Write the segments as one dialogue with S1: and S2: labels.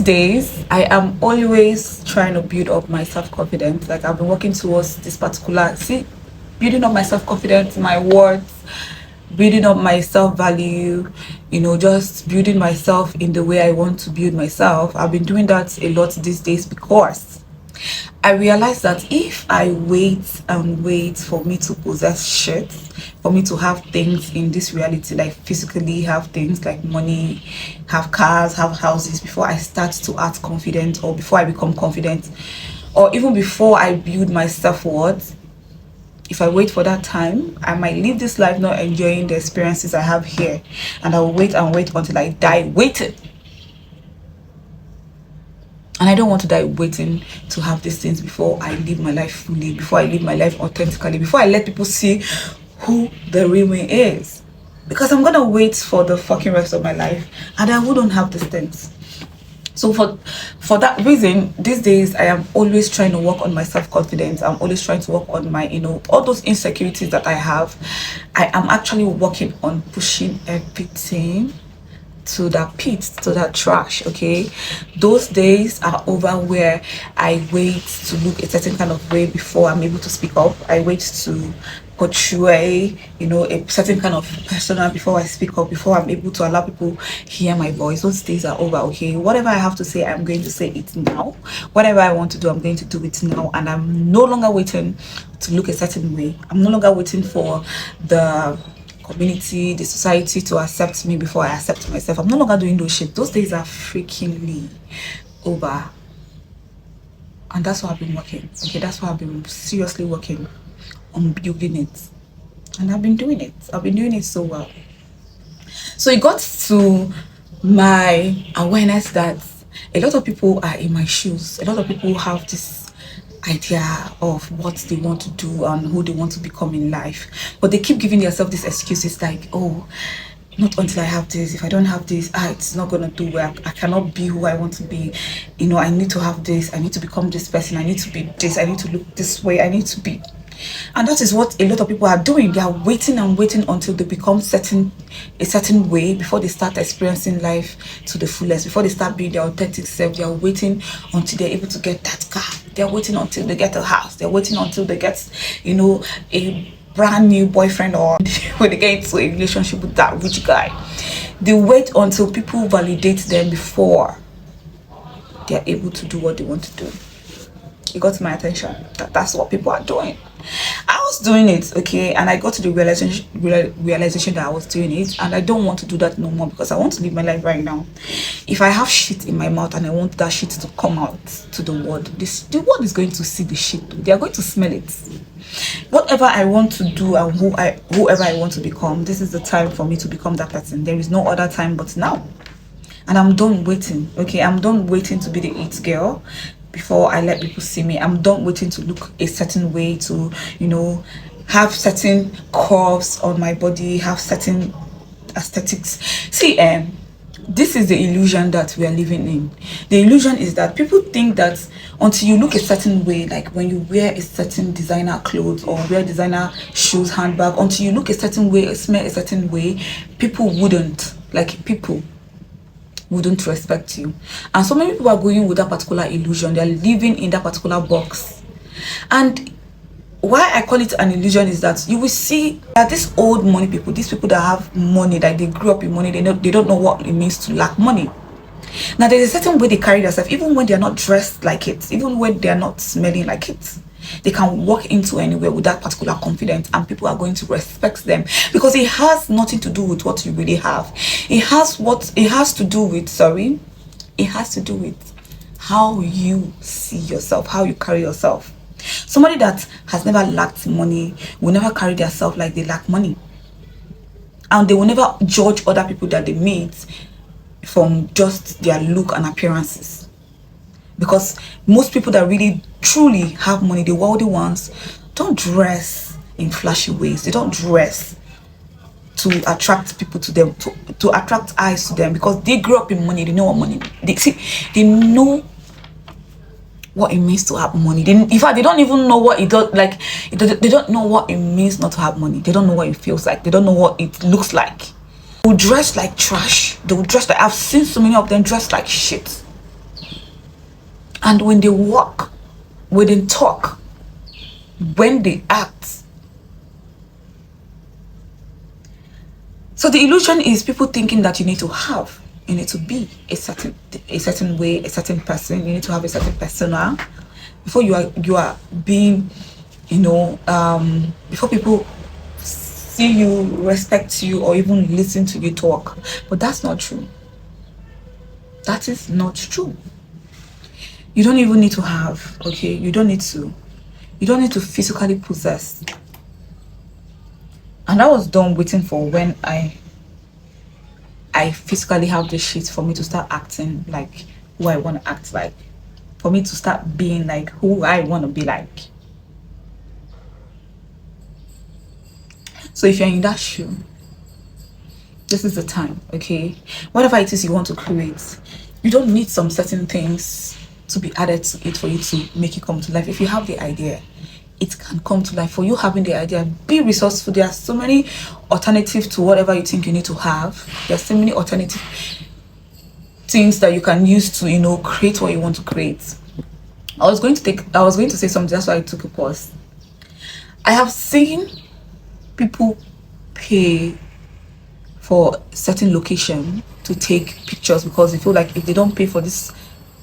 S1: days I am always trying to build up my self-confidence. Like I've been working towards this particular, see, building up my self-confidence, my words, building up my self-value, just building myself in the way I want to build myself. I've been doing that a lot these days because I realized that if I wait and wait for me to possess shit, for me to have things in this reality, like physically have things like money, have cars, have houses, before I start to act confident, or before I become confident, or even before I build my self-worth, if I wait for that time, I might live this life not enjoying the experiences I have here, and I will wait and wait until I die waiting. And I don't want to die waiting to have these things before I live my life fully, before I live my life authentically, before I let people see who the real me is. Because I'm gonna wait for the fucking rest of my life and I wouldn't have these things. So for that reason, these days I am always trying to work on my self-confidence. I'm always trying to work on my, all those insecurities that I have. I am actually working on pushing everything to that pit, to that trash. Okay, those days are over where I wait to look a certain kind of way before I'm able to speak up. I wait to portray a certain kind of persona before I speak up, before I'm able to allow people hear my voice. Those days are over. Okay, whatever I have to say, I'm going to say it now. Whatever I want to do, I'm going to do it now, and I'm no longer waiting to look a certain way. I'm no longer waiting for the community, the society to accept me before I accept myself. I'm no longer doing those shit. Those days are freakingly over. And that's why I've been working. Okay, that's why I've been seriously working on building it. And I've been doing it. I've been doing it so well. So it got to my awareness that a lot of people are in my shoes. A lot of people have this idea of what they want to do and who they want to become in life, but they keep giving themselves these excuses like, oh, not until I have this. If I don't have this, it's not gonna do well. I cannot be who I want to be. I need to have this. I need to become this person. I need to be this. I need to look this way. I need to be. And that is what a lot of people are doing. They are waiting and waiting until they become a certain way before they start experiencing life to the fullest, before they start being their authentic self. They are waiting until they're able to get that car. They're waiting until they get a house. They're waiting until they get, a brand new boyfriend, or when they get into a relationship with that rich guy. They wait until people validate them before they're able to do what they want to do. It got my attention that's what people are doing. I was doing it, okay, and I got to the realization that I was doing it, and I don't want to do that no more, because I want to live my life right now. If I have shit in my mouth and I want that shit to come out to the world, the world is going to see the shit. They are going to smell it. Whatever I want to do and whoever I want to become, this is the time for me to become that person. There is no other time but now. And I'm done waiting, okay? I'm done waiting to be the it girl before I let people see me. I'm done waiting to look a certain way, to have certain curves on my body, have certain aesthetics. See, this is the illusion that we are living in. The illusion is that people think that until you look a certain way, like when you wear a certain designer clothes or wear designer shoes, handbag, until you look a certain way, smell a certain way, people wouldn't respect you. And so many people are going with that particular illusion. They're living in that particular box. And why I call it an illusion is that you will see that these old money people, these people that have money, that they grew up in money, they don't know what it means to lack money. Now there's a certain way they carry themselves, even when they're not dressed like it, even when they're not smelling like it. They can walk into anywhere with that particular confidence, and people are going to respect them, because it has nothing to do with what you really have. It has to do with how you see yourself, how you carry yourself. Somebody that has never lacked money will never carry themselves like they lack money, and they will never judge other people that they meet from just their look and appearances. Because most people that really truly have money, the wealthy ones, don't dress in flashy ways. They don't dress to attract people to them, to attract eyes to them, because they grew up in money. They know what money, they know what it means to have money. In fact, they don't even know what it does. Like, they don't know what it means not to have money. They don't know what it feels like. They don't know what it looks like. They will dress like trash. They will dress like, I've seen so many of them dress like shit. And when they walk, when they talk, when they act. So the illusion is people thinking that you need to have, you need to be a certain way, a certain person. You need to have a certain persona before you are being, before people see you, respect you, or even listen to you talk. But that's not true. That is not true. You don't even need to have, okay? You don't need to physically possess. And I was done waiting for when I physically have the shit for me to start acting like who I want to act like. For me to start being like who I want to be like. So if you're in that shoe, this is the time, okay? Whatever it is you want to create, you don't need some certain things to be added to it for you to make it come to life. If you have the idea, it can come to life. For you having the idea, be resourceful. There are so many alternatives to whatever you think you need to have. There are so many alternative things that you can use to, create what you want to create. I was going to say something, that's why I took a pause. I have seen people pay for certain location to take pictures because they feel like if they don't pay for this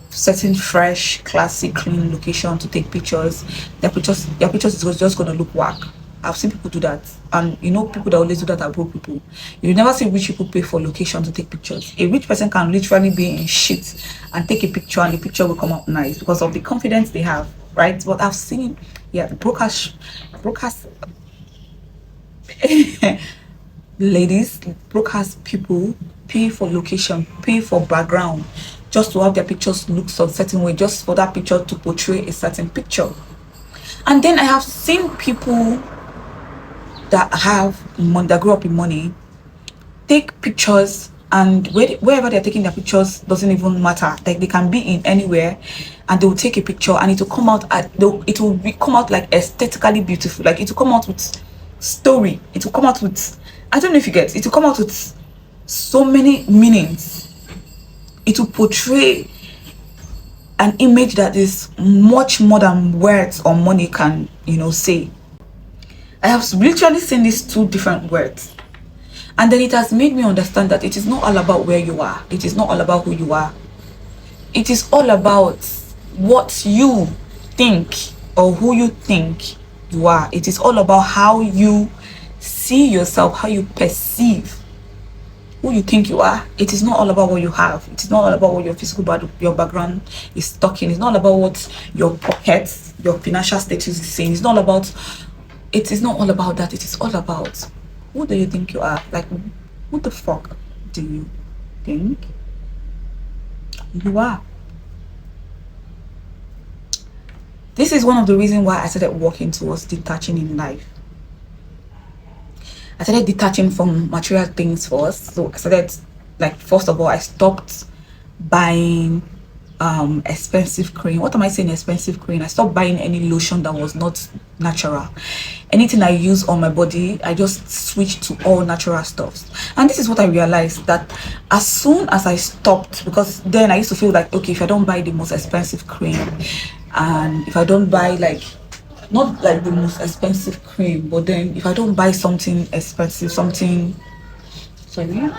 S1: certain fresh, classic, clean location to take pictures, their pictures is just gonna look whack. I've seen people do that, and people that always do that are broke people. You never see rich people pay for location to take pictures. A rich person can literally be in shit and take a picture, and the picture will come out nice because of the confidence they have, right? But I've seen, brokers, ladies, brokers, people pay for location, pay for background, just to have their pictures look some certain way, just for that picture to portray a certain picture. And then I have seen people that have money, that grew up in money, take pictures, and wherever they're taking their pictures doesn't even matter. Like they can be in anywhere, and they will take a picture, and it will come out come out like aesthetically beautiful. Like it will come out with story. It will come out with, I don't know if you get it will come out with so many meanings. It will portray an image that is much more than words or money can say. I have literally seen these two different words, and then it has made me understand that it is not all about where you are. It is not all about who you are. It is all about what you think or who you think you are. It is all about how you see yourself, how you perceive who you think you are. It is not all about what you have. It is not all about what your your background is talking. It's not about what your pockets, your financial status is saying. It is not all about that. It is all about who do you think you are? Like, who the fuck do you think you are? This is one of the reasons why I started working towards detaching in life. I started detaching from material things first. So I started, like, first of all, I stopped buying expensive cream. What am I saying expensive cream? I stopped buying any lotion that was not natural. Anything I use on my body, I just switched to all natural stuffs. And this is what I realized, that as soon as I stopped, because then I used to feel like, okay, if I don't buy the most expensive cream, and if I don't buy, like, not like the most expensive cream, but then if I don't buy something expensive, sorry,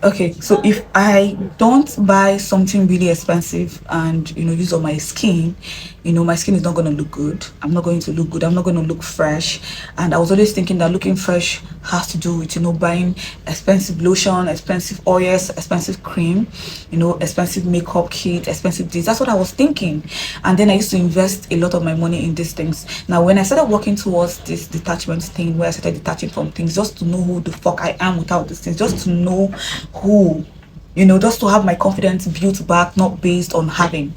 S1: okay, so if I don't buy something really expensive and use on my skin, my skin is not going to look good. I'm not going to look good. I'm not going to look fresh. And I was always thinking that looking fresh has to do with buying expensive lotion, expensive oils, expensive cream, expensive makeup kit, expensive this. That's what I was thinking. And then I used to invest a lot of my money in these things. Now when I started working towards this detachment thing, where I started detaching from things just to know who the fuck I am without these things, just to know who, just to have my confidence built back, not based on having.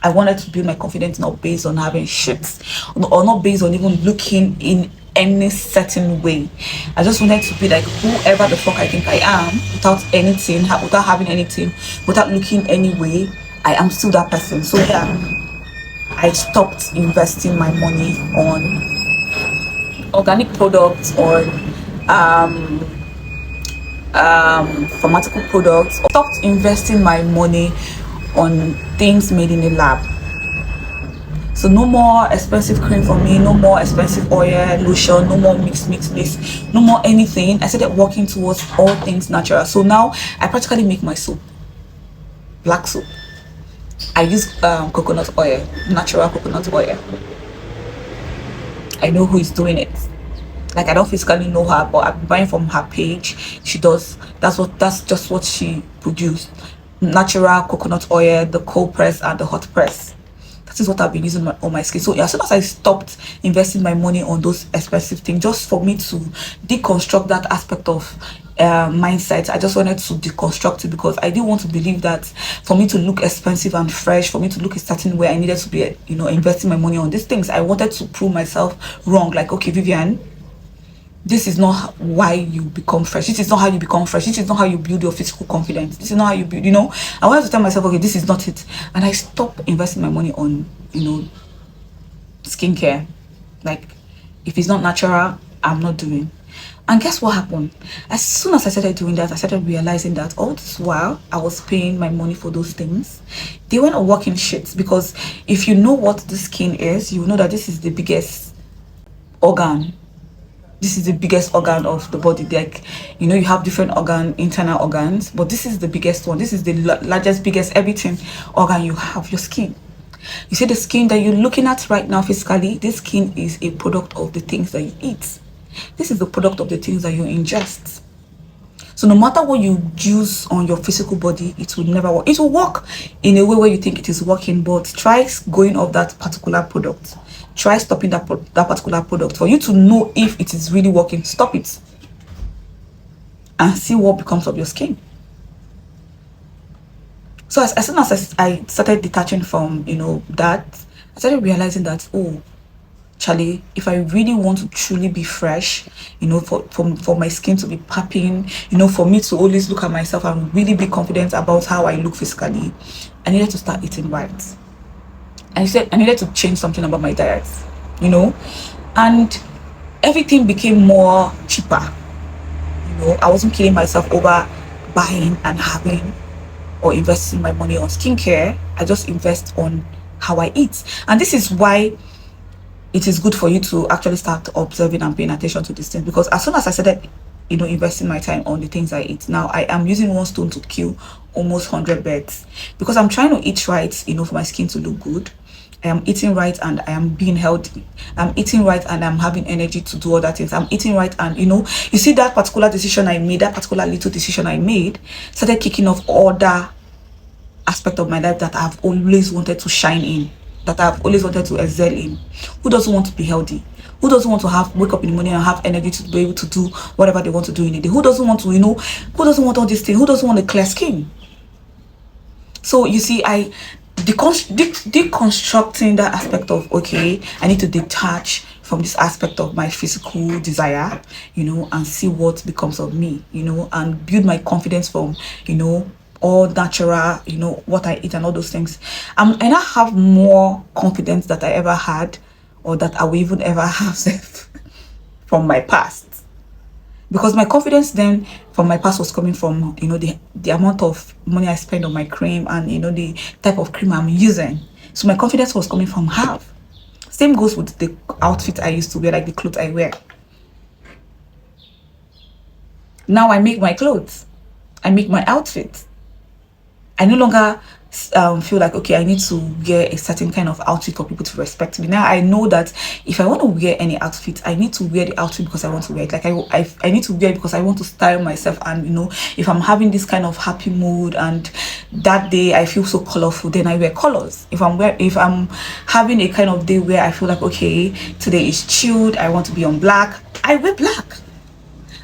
S1: I wanted to build my confidence not based on having shit, or not based on even looking in any certain way. I just wanted to be like whoever the fuck I think I am, without anything, without having anything, without looking any way. I am still that person. So yeah, I stopped investing my money on organic products, or pharmaceutical products, or stopped investing my money on things made in a lab. So no more expensive cream for me, no more expensive oil, lotion, no more mix, no more anything. I started working towards all things natural. So now I practically make my soap, black soap. I use coconut oil, natural coconut oil. I know who is doing it. Like I don't physically know her, but I'm buying from her page. She does. That's just what she produced. Natural coconut oil, the cold press and the hot press. That is what I've been using on my skin. So as soon as I stopped investing my money on those expensive things, just for me to deconstruct that aspect of mindset, I just wanted to deconstruct it, because I didn't want to believe that for me to look expensive and fresh, for me to look a certain way, I needed to be, investing my money on these things. I wanted to prove myself wrong. Like, okay, Vivian, this is not why you become fresh. This is not how you become fresh. This is not how you build your physical confidence. This is not how you build, I wanted to tell myself, okay, this is not it. And I stopped investing my money on, skincare. Like, if it's not natural, I'm not doing. And guess what happened? As soon as I started doing that, I started realizing that all this while I was paying my money for those things, they weren't working shit. Because if you know what the skin is, you know that this is the biggest organ. This is the biggest organ of the body. Like, you have different internal organs, but this is the biggest one. This is the largest, biggest, everything organ you have, your skin. You see, the skin that you're looking at right now physically, this skin is a product of the things that you eat. This is the product of the things that you ingest. So no matter what you use on your physical body, it will never work. It will work in a way where you think it is working, but try going off that particular product. Try stopping that particular product. For you to know if it is really working, stop it and see what becomes of your skin. So as soon as I started detaching from, that, I started realizing that, oh, Charlie, if I really want to truly be fresh, for my skin to be popping, for me to always look at myself and really be confident about how I look physically, I needed to start eating right. I said I needed to change something about my diet, and everything became more cheaper. I wasn't killing myself over buying and having or investing my money on skincare. I just invest on how I eat. And this is why it is good for you to actually start observing and paying attention to these things, because as soon as I started investing my time on the things I eat, now I am using one stone to kill almost 100 birds, because I'm trying to eat right, for my skin to look good. I am eating right and I am being healthy. I'm eating right and I'm having energy to do other things. I'm eating right and you see that particular decision I made, that particular little decision I made started kicking off other aspect of my life that I've always wanted to shine in, that I've always wanted to excel in. Who doesn't want to be healthy? Who doesn't want to wake up in the morning and have energy to be able to do whatever they want to do in a day? Who doesn't want to, who doesn't want all these things? Who doesn't want a clear skin? So you see, I deconstructing that aspect of, okay, I need to detach from this aspect of my physical desire, and see what becomes of me, and build my confidence from, all natural, what I eat and all those things. And I now have more confidence that I ever had, or that I will even ever have from my past. Because my confidence then from my past was coming from, the amount of money I spend on my cream and, the type of cream I'm using. So my confidence was coming from her. Same goes with the outfit I used to wear, like the clothes I wear. Now I make my clothes. I make my outfits. I no longer feel like, okay, I need to wear a certain kind of outfit for people to respect me. Now I know that if I want to wear any outfit, I need to wear the outfit because I want to wear it. Like I need to wear it because I want to style myself. And if I'm having this kind of happy mood and that day I feel so colorful, then I wear colors. If I'm having a kind of day where I feel like, okay, today is chilled, I want to be on black, I wear black.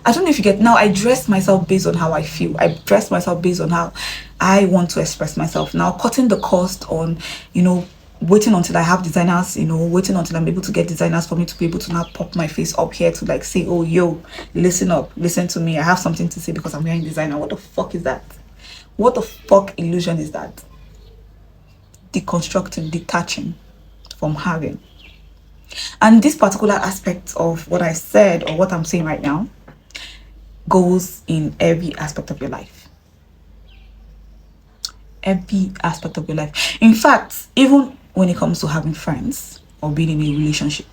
S1: I don't know if you get. Now I dress myself based on how I feel. I dress myself based on how I want to express myself. Now cutting the cost on, waiting until I have designers, waiting until I'm able to get designers for me to be able to now pop my face up here to like say, oh, yo, listen up, listen to me. I have something to say because I'm wearing designer. What the fuck is that? What the fuck illusion is that? Deconstructing, detaching from having. And this particular aspect of what I said or what I'm saying right now, goes in every aspect of your life. Every aspect of your life. In fact, even when it comes to having friends or being in a relationship.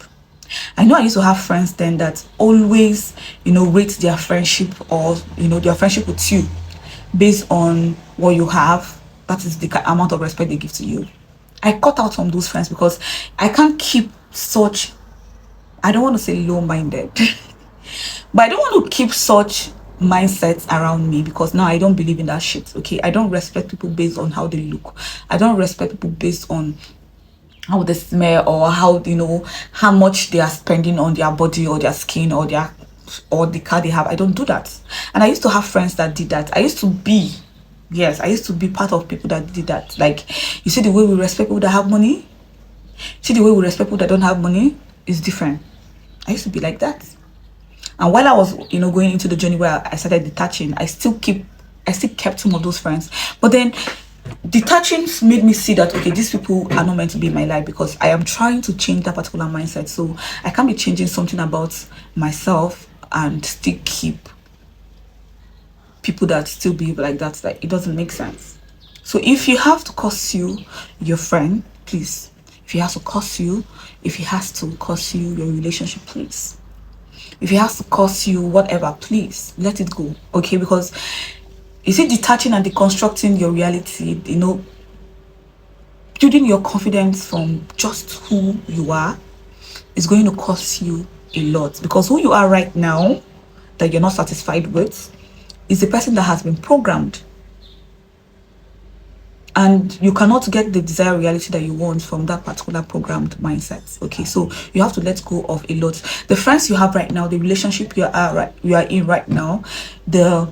S1: I know I used to have friends then that always, rate their friendship, or, their friendship with you based on what you have. That is the amount of respect they give to you. I cut out from those friends because I can't keep such, I don't want to say low minded, but I don't want to keep such mindsets around me, because now I don't believe in that shit. Okay, I don't respect people based on how they look. I don't respect people based on how they smell, or how, how much they are spending on their body or their skin or the car they have. I don't do that. And I used to have friends that did that. I used to be part of people that did that. Like, you see the way we respect people that have money, see the way we respect people that don't have money is different. I used to be like that. And while I was, going into the journey where I started detaching, I still kept some of those friends. But then detaching made me see that, okay, these people are not meant to be in my life, because I am trying to change that particular mindset. So I can't be changing something about myself and still keep people that still behave like that. Like, it doesn't make sense. So if you have to curse your friend, please. If he has to curse you, your relationship, please. If he has to curse you, whatever, please let it go. Okay, because you see, detaching and deconstructing your reality, building your confidence from just who you are, is going to cost you a lot, because who you are right now that you're not satisfied with is the person that has been programmed, and you cannot get the desired reality that you want from that particular programmed mindset. Okay, so you have to let go of a lot. The friends you have right now, the relationship you are in right now, the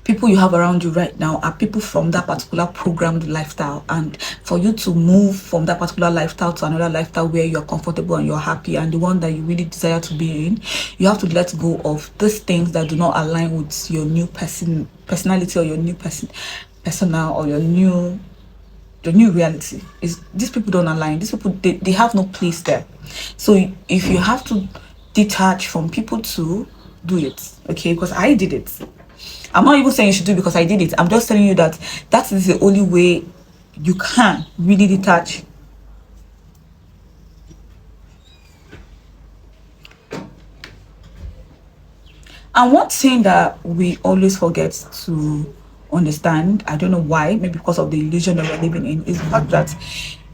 S1: people you have around you right now are people from that particular programmed lifestyle. And for you to move from that particular lifestyle to another lifestyle where you're comfortable and you're happy, and the one that you really desire to be in, you have to let go of these things that do not align with your new personality, or your new persona, or your new reality. Is these people don't align. These people, they have no place there. So if you have to detach from people, to do it. Okay, because I did it. I'm not even saying you should do it because I did it. I'm just telling you that that is the only way you can really detach. And one thing that we always forget to understand, I don't know why, maybe because of the illusion that we're living in, is the fact that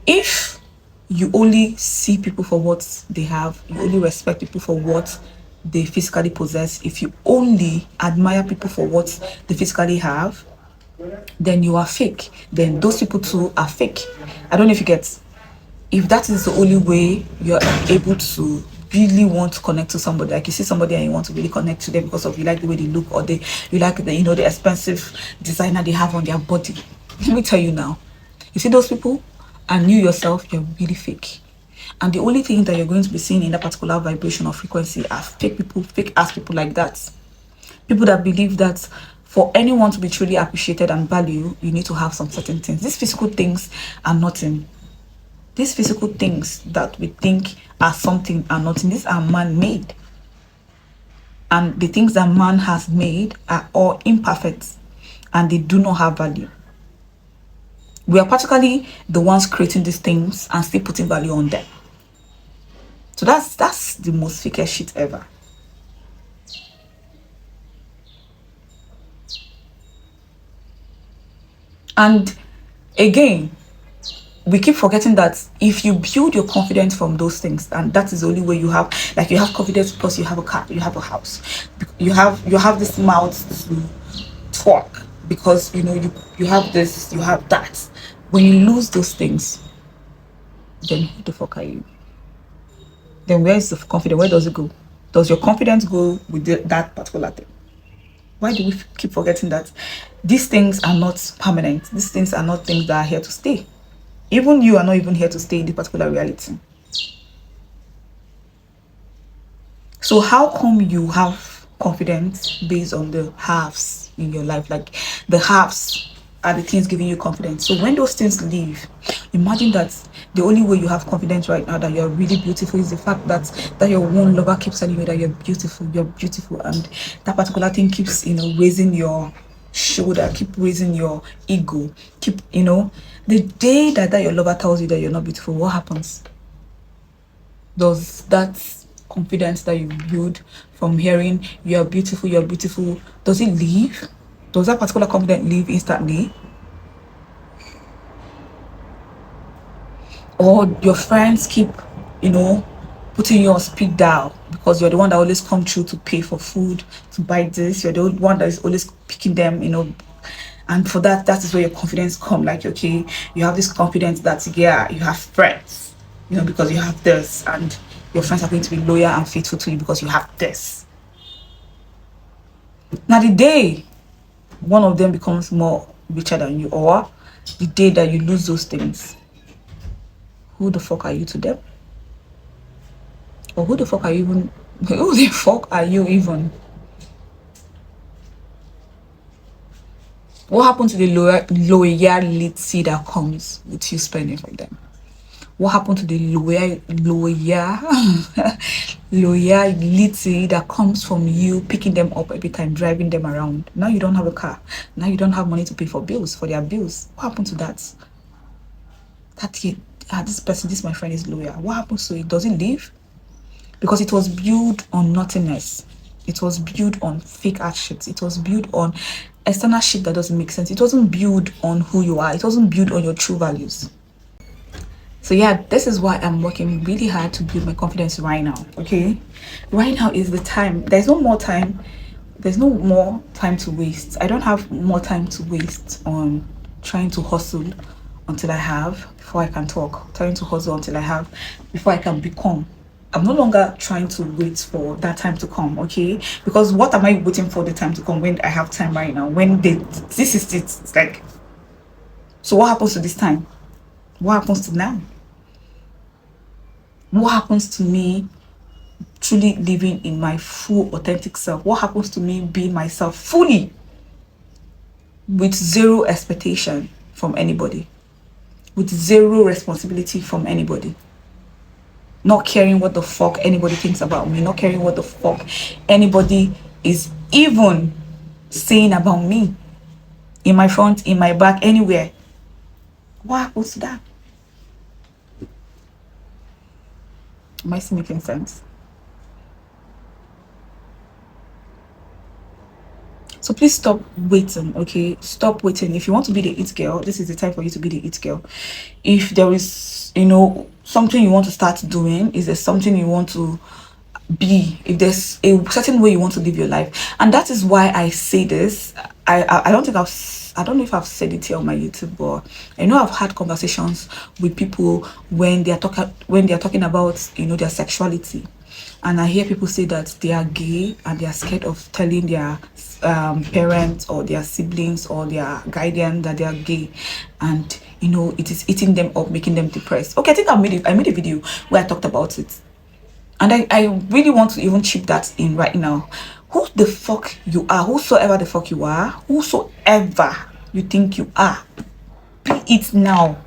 S1: if you only see people for what they have, you only respect people for what they physically possess, if you only admire people for what they physically have, then you are fake. Then those people too are fake. I don't know if you get. If that is the only way you're able to really want to connect to somebody, like you see somebody and you want to really connect to them because of you like the way they look, or you like the expensive designer they have on their body. Let me tell you now, you see those people and you yourself, you're really fake. And the only thing that you're going to be seeing in that particular vibration or frequency are fake people, fake ass people like that. People that believe that for anyone to be truly appreciated and valued, you need to have some certain things. These physical things are nothing. These physical things that we think are something are nothing. These are man-made. And the things that man has made are all imperfect, and they do not have value. We are practically the ones creating these things and still putting value on them. So that's the most fakest shit ever. And again, we keep forgetting that if you build your confidence from those things, and that is the only way you have, like, you have confidence because you have a car, you have a house, you have this mouth to talk, because you have this, you have that. When you lose those things, then who the fuck are you? Then where is the confidence? Where does it go? Does your confidence go with that particular thing? Why do we keep forgetting that these things are not permanent? These things are not things that are here to stay. Even you are not even here to stay in the particular reality. So how come you have confidence based on the halves in your life? Like, the halves are the things giving you confidence. So when those things leave, Imagine that the only way you have confidence right now that you're really beautiful is the fact that your one lover keeps telling you that you're beautiful, and that particular thing keeps, raising your shoulder, keep raising your ego, keep, the day that your lover tells you that you're not beautiful, what happens? Does that confidence that you build from hearing you're beautiful, does it leave? Does that particular confidence leave instantly? Or your friends keep, putting you on speed dial because you're the one that always come through to pay for food, to buy this, you're the one that is always picking them, and for that is where your confidence come. Like, okay, you have this confidence that, yeah, you have friends, because you have this, and your friends are going to be loyal and faithful to you because you have this. Now the day one of them becomes more richer than you, or the day that you lose those things, who the fuck are you to them? Or who the fuck are you even? Who the fuck are you even? What happened to the loyalty that comes with you spending for them? What happened to the loyalty that comes from you picking them up every time, driving them around? Now you don't have a car. Now you don't have money to pay for bills, for their bills. What happened to that? This person, this my friend is loyal. What happens to it? Does it leave? Because it was built on nothingness. It was built on fake ass shit. It was built on external shit that doesn't make sense. It wasn't built on who you are. It wasn't built on your true values. So yeah, this is why I'm working really hard to build my confidence right now. Okay, right now is the time. There's no more time. There's no more time to waste. I don't have more time to waste on trying to hustle until I have before I can talk. Trying to hustle until I have before I can become. I'm no longer trying to wait for that time to come, okay? Because what am I waiting for the time to come when I have time right now? When this is it. It's like, so what happens to this time? What happens to now? What happens to me truly living in my full authentic self? What happens to me being myself fully with zero expectation from anybody? With zero responsibility from anybody? Not caring what the fuck anybody thinks about me, not caring what the fuck anybody is even saying about me, in my front, in my back, anywhere. What happens to that? Am I still making sense? So please stop waiting, okay? Stop waiting. If you want to be the it girl, this is the time for you to be the it girl. If there is, something you want to start doing, is there something you want to be, if there's a certain way you want to live your life, and that is why I say this. I don't know if I've said it here on my YouTube, but I know I've had conversations with people when they are talking about their sexuality, and I hear people say that they are gay and they are scared of telling their parents or their siblings or their guardian that they are gay, and it is eating them up, making them depressed. Okay, I think I made a video where I talked about it, and I really want to even chip that in right now. Who the fuck you are, whosoever the fuck you are, whosoever you think you are, be it now.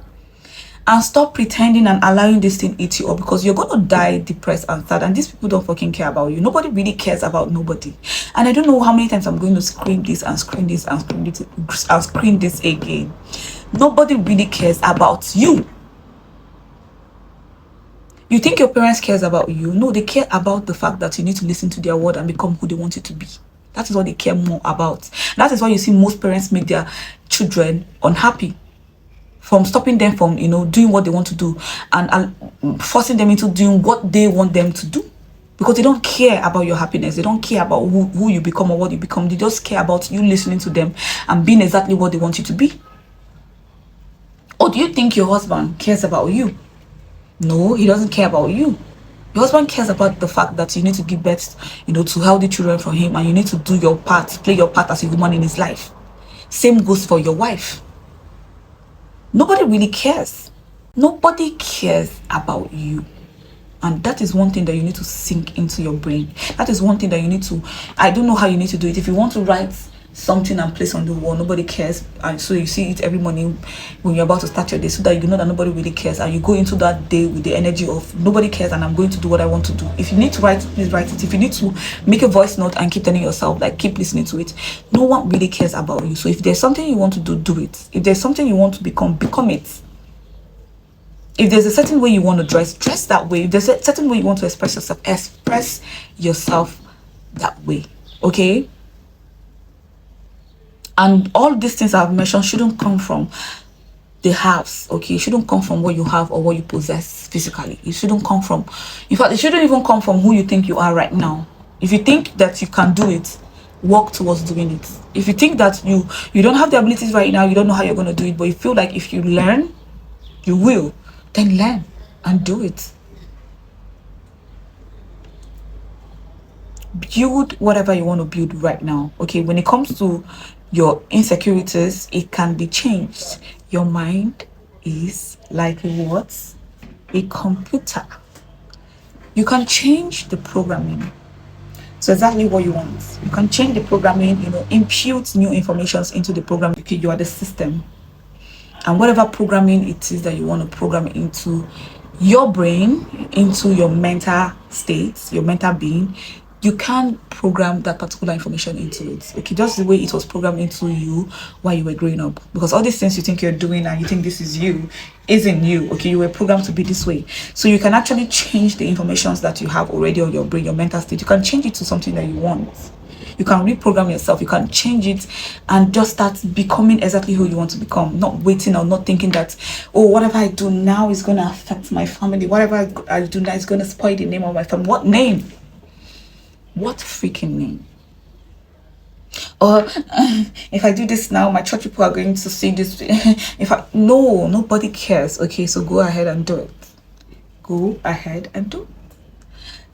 S1: And stop pretending and allowing this thing eat you up, because you're gonna die depressed and sad, and these people don't fucking care about you. Nobody really cares about nobody. And I don't know how many times I'm going to scream this and scream this and scream this and scream this again. Nobody really cares about you. You think your parents cares about you? No, they care about the fact that you need to listen to their word and become who they want you to be. That is what they care more about. That is why you see most parents make their children unhappy, from stopping them from doing what they want to do, and forcing them into doing what they want them to do, because they don't care about your happiness. They don't care about who you become or what you become. They just care about you listening to them and being exactly what they want you to be. Or do you think your husband cares about you? No, he doesn't care about you. Your husband cares about the fact that you need to give birth, to healthy children for him, and you need to do your part, play your part as a woman in his life. Same goes for your wife. Nobody really cares. Nobody cares about you. And that is one thing that you need to sink into your brain. That is one thing that you need to, I don't know how you need to do it. If you want to write something and place on the wall. Nobody cares, and so you see it every morning when you're about to start your day, so that you know that nobody really cares, and you go into that day with the energy of nobody cares and I'm going to do what I want to do. If you need to write it, please write it. If you need to make a voice note and keep telling yourself, like, keep listening to it, no one really cares about you. So if there's something you want to do, do it. If there's something you want to become it. If there's a certain way you want to dress that way. If there's a certain way you want to express yourself that way. Okay? And all these things I've mentioned shouldn't come from the haves, okay? It shouldn't come from what you have or what you possess physically. It shouldn't come from, in fact, it shouldn't even come from who you think you are right now. If you think that you can do it, work towards doing it. If you think that you don't have the abilities right now, you don't know how you're going to do it, but you feel like if you learn, you will, then learn and do it. Build whatever you want to build right now. Okay, when it comes to your insecurities, it can be changed. Your mind is like what? A computer. You can change the programming. So exactly what you want. You can change the programming, impute new informations into the program. Okay, you are the system. And whatever programming it is that you want to program into your brain, into your mental states, your mental being, you can program that particular information into it. Okay, just the way it was programmed into you while you were growing up. Because all these things you think you're doing and you think this is you, isn't you. Okay, you were programmed to be this way. So you can actually change the informations that you have already on your brain, your mental state. You can change it to something that you want. You can reprogram yourself. You can change it and just start becoming exactly who you want to become. Not waiting or not thinking that, oh, whatever I do now is going to affect my family. Whatever I do now is going to spoil the name of my family. What name? What freaking name? Or if I do this now, my church people are going to see this. No, nobody cares. Okay, so go ahead and do it. Go ahead and do it.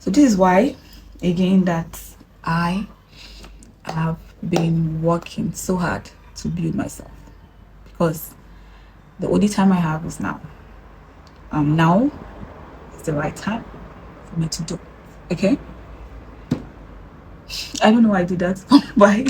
S1: So this is why, again, that I have been working so hard to build myself, because the only time I have is now. Now is the right time for me to do it. Okay. I don't know why I did that. Bye.